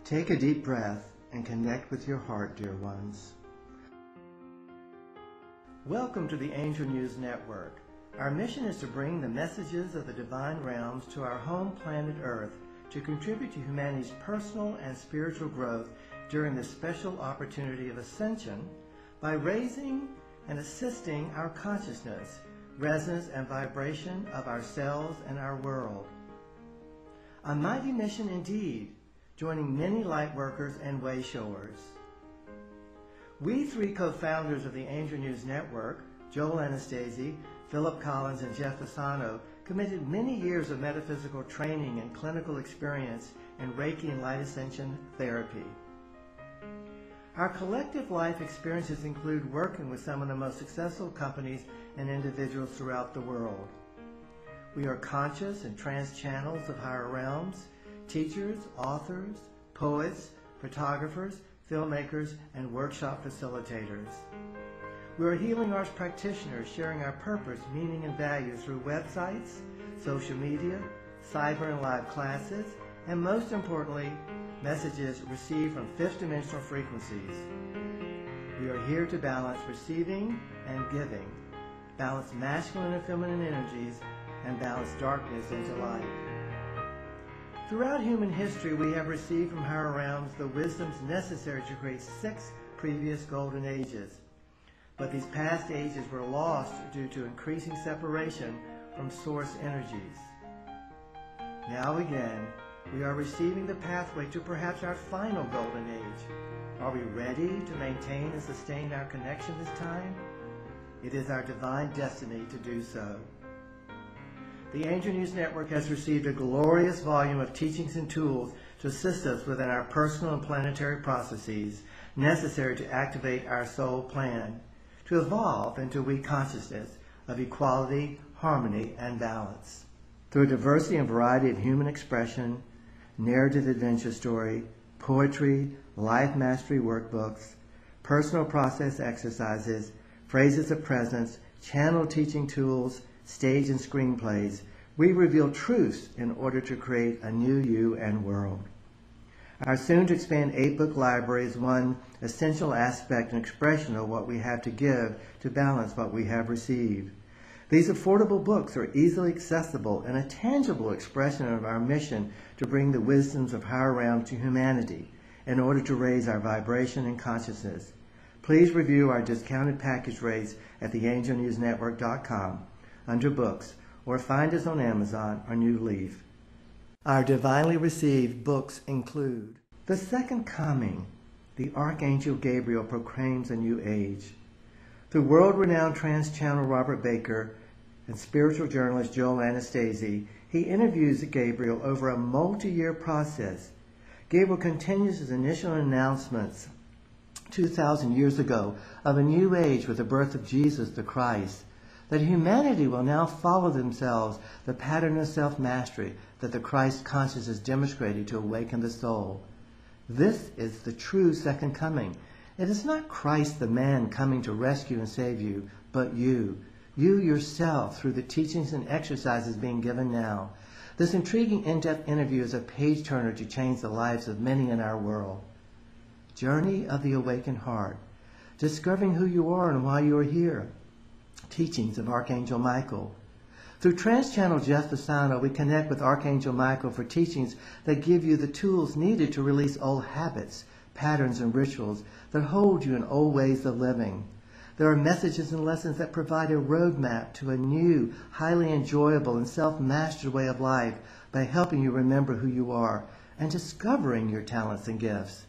Take a deep breath and connect with your heart, dear ones. Welcome to the Angel News Network. Our mission is to bring the messages of the divine realms to our home planet Earth to contribute to humanity's personal and spiritual growth during the special opportunity of ascension by raising and assisting our consciousness, resonance, and vibration of ourselves and our world. A mighty mission indeed, joining many light workers and way-showers. We three co-founders of the Angel News Network, Joel Anastasi, Phillip Collins, and Jeff Fasano, committed many years of metaphysical training and clinical experience in Reiki and light ascension therapy. Our collective life experiences include working with some of the most successful companies and individuals throughout the world. We are conscious and trance channels of higher realms, teachers, authors, poets, photographers, filmmakers, and workshop facilitators. We are healing arts practitioners sharing our purpose, meaning, and value through websites, social media, cyber and live classes, and most importantly, messages received from fifth dimensional frequencies. We are here to balance receiving and giving, balance masculine and feminine energies, and balance darkness into light. Throughout human history, we have received from higher realms the wisdoms necessary to create 6 previous golden ages. But these past ages were lost due to increasing separation from source energies. Now again, we are receiving the pathway to perhaps our final golden age. Are we ready to maintain and sustain our connection this time? It is our divine destiny to do so. The Angel News Network has received a glorious volume of teachings and tools to assist us within our personal and planetary processes necessary to activate our soul plan, to evolve into a weak consciousness of equality, harmony, and balance. Through a diversity and variety of human expression, narrative adventure story, poetry, life mastery workbooks, personal process exercises, phrases of presence, channel teaching tools, stage and screenplays, we reveal truths in order to create a new you and world. Our soon-to-expand 8-book library is one essential aspect and expression of what we have to give to balance what we have received. These affordable books are easily accessible and a tangible expression of our mission to bring the wisdoms of higher realms to humanity in order to raise our vibration and consciousness. Please review our discounted package rates at theangelnewsnetwork.com under books, or find us on Amazon or New Leaf. Our divinely received books include The Second Coming, the Archangel Gabriel proclaims a new age. Through world-renowned trans-channel Robert Baker and spiritual journalist Joel Anastasi, he interviews Gabriel over a multi-year process. Gabriel continues his initial announcements 2,000 years ago of a new age with the birth of Jesus the Christ, that humanity will now follow themselves the pattern of self-mastery that the Christ consciousness demonstrated to awaken the soul. This is the true second coming. It is not Christ the man coming to rescue and save you, but you yourself through the teachings and exercises being given now. This intriguing in-depth interview is a page-turner to change the lives of many in our world. Journey of the Awakened Heart, discovering who you are and why you are here. Teachings of Archangel Michael. Through Trans-Channel Jeff Fasano, we connect with Archangel Michael for teachings that give you the tools needed to release old habits, patterns, and rituals that hold you in old ways of living. There are messages and lessons that provide a roadmap to a new, highly enjoyable, and self-mastered way of life by helping you remember who you are and discovering your talents and gifts.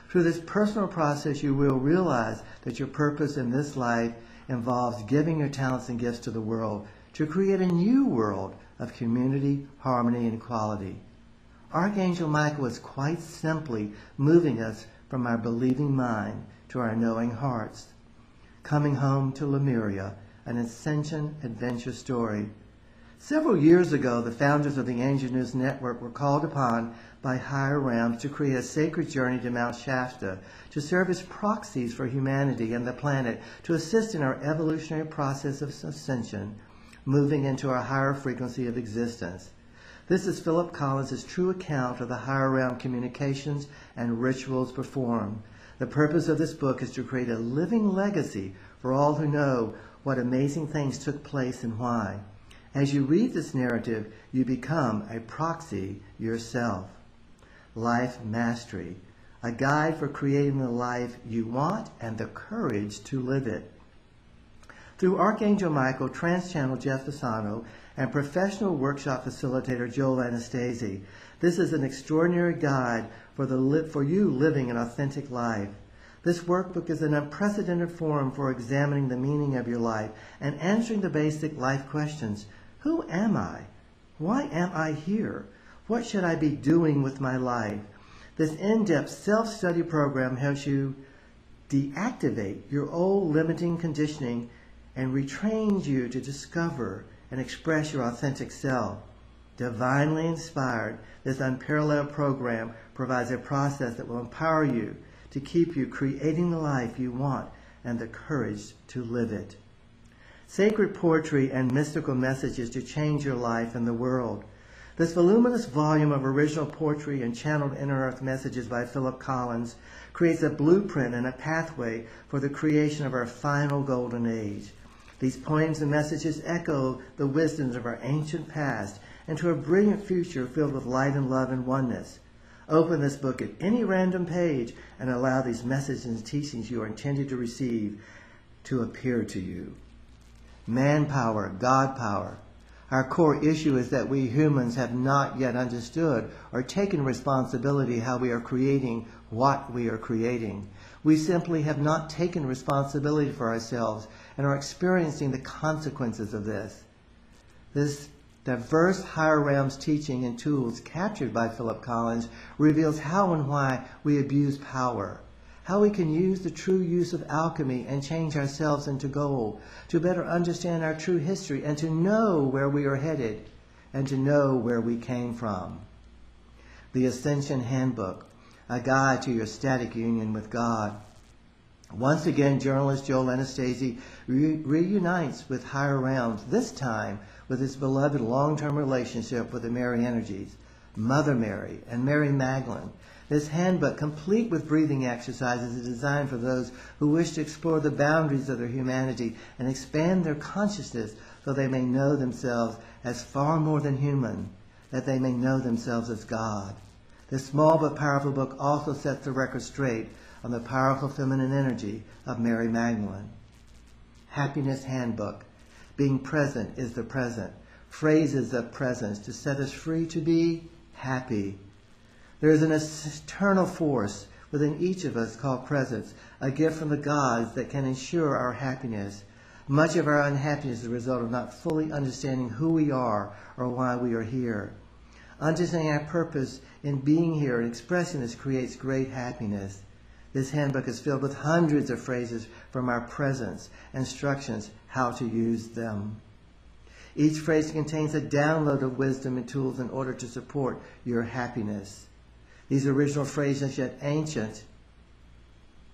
Through this personal process, you will realize that your purpose in this life involves giving your talents and gifts to the world to create a new world of community, harmony, and equality. Archangel Michael is quite simply moving us from our believing mind to our knowing hearts. Coming Home to Lemuria, an Ascension adventure story. Several years ago, the founders of the Angel News Network were called upon by higher realms to create a sacred journey to Mount Shasta to serve as proxies for humanity and the planet to assist in our evolutionary process of ascension, moving into our higher frequency of existence. This is Philip Collins' true account of the higher realm communications and rituals performed. The purpose of this book is to create a living legacy for all who know what amazing things took place and why. As you read this narrative, you become a proxy yourself. Life Mastery, a guide for creating the life you want and the courage to live it. Through Archangel Michael, Trans-Channel Jeff Fasano, and professional workshop facilitator Joel Anastasi, this is an extraordinary guide for you living an authentic life. This workbook is an unprecedented forum for examining the meaning of your life and answering the basic life questions. Who am I? Why am I here? What should I be doing with my life? This in-depth self-study program helps you deactivate your old limiting conditioning and retrains you to discover and express your authentic self. Divinely inspired, this unparalleled program provides a process that will empower you to keep you creating the life you want and the courage to live it. Sacred poetry and mystical messages to change your life and the world. This voluminous volume of original poetry and channeled inner earth messages by Philip Collins creates a blueprint and a pathway for the creation of our final golden age. These poems and messages echo the wisdoms of our ancient past into a brilliant future filled with light and love and oneness. Open this book at any random page and allow these messages and teachings you are intended to receive to appear to you. Manpower, God power. Our core issue is that we humans have not yet understood or taken responsibility how we are creating what we are creating. We simply have not taken responsibility for ourselves and are experiencing the consequences of this. This diverse higher realms teaching and tools captured by Philip Collins reveals how and why we abuse power, how we can use the true use of alchemy and change ourselves into gold, to better understand our true history and to know where we are headed and to know where we came from. The Ascension Handbook, a guide to your ecstatic union with God. Once again, journalist Joel Anastasi reunites with higher realms, this time with his beloved long-term relationship with the Mary energies, Mother Mary and Mary Magdalene. This handbook, complete with breathing exercises, is designed for those who wish to explore the boundaries of their humanity and expand their consciousness so they may know themselves as far more than human, that they may know themselves as God. This small but powerful book also sets the record straight on the powerful feminine energy of Mary Magdalene. Happiness Handbook. Being present is the present. Phrases of presence to set us free to be happy. There is an eternal force within each of us called presence, a gift from the gods that can ensure our happiness. Much of our unhappiness is the result of not fully understanding who we are or why we are here. Understanding our purpose in being here and expressing this creates great happiness. This handbook is filled with hundreds of phrases from our presence, instructions how to use them. Each phrase contains a download of wisdom and tools in order to support your happiness. These original phrases, yet ancient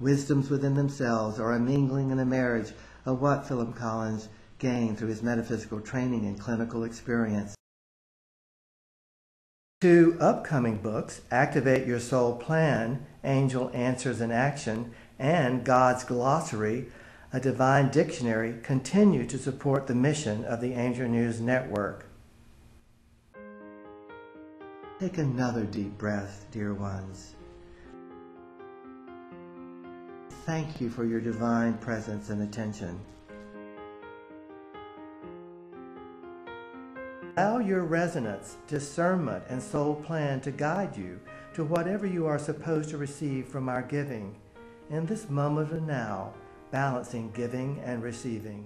wisdoms within themselves, are a mingling and a marriage of what Philip Collins gained through his metaphysical training and clinical experience. 2 upcoming books, Activate Your Soul Plan, Angel Answers in Action, and God's Glossary, a Divine Dictionary, continue to support the mission of the Angel News Network. Take another deep breath, dear ones. Thank you for your divine presence and attention. Allow your resonance, discernment, and soul plan to guide you to whatever you are supposed to receive from our giving. In this moment of now, balancing giving and receiving.